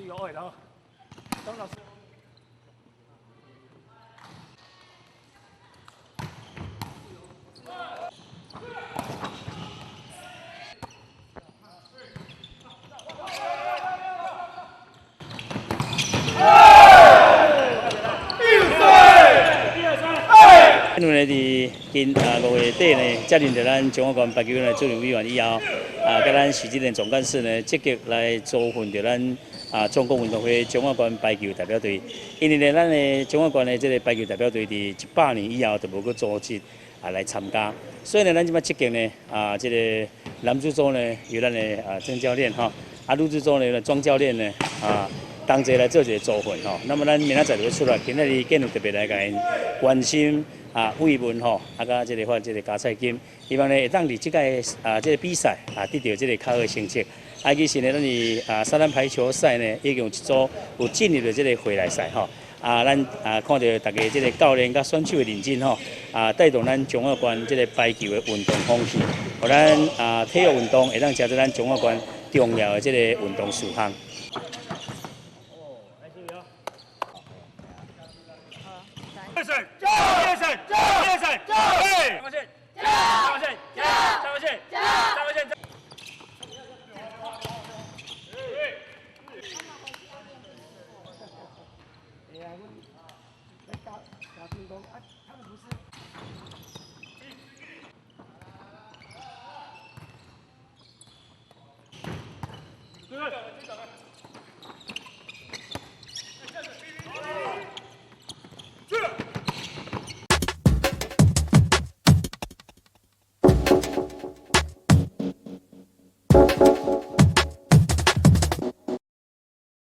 意哦，然后张老师。 因为伫5月底呢，接任着咱中华县排球呢主任委员以后，甲咱徐志仁总干事呢积极来组训着咱中国运动会中华县排球代表队。因为呢，咱的中华县的这个排球代表队伫100年以后就无去组织来参加，所以呢，咱即摆积极呢这个男子组呢由咱的曾教练哈，女子组呢庄教练呢同齐来做一个组训吼。那么咱明仔载就会出来，今日建有特别来甲因关心。 慰问吼，甲这个发这个加菜金，希望呢会当伫即届这个比赛得到这个较好的成绩。其实呢，咱伫沙滩排球赛呢，已经有一组有进入的这个回来赛吼。咱看到大家这个教练甲选手的认真吼，带动咱中华县这个排球的运动风气，互咱体育运动会当成做咱中华县重要的这个运动事项。 叶神，叶神，叶神，对，发现，发现，发现，发现。对，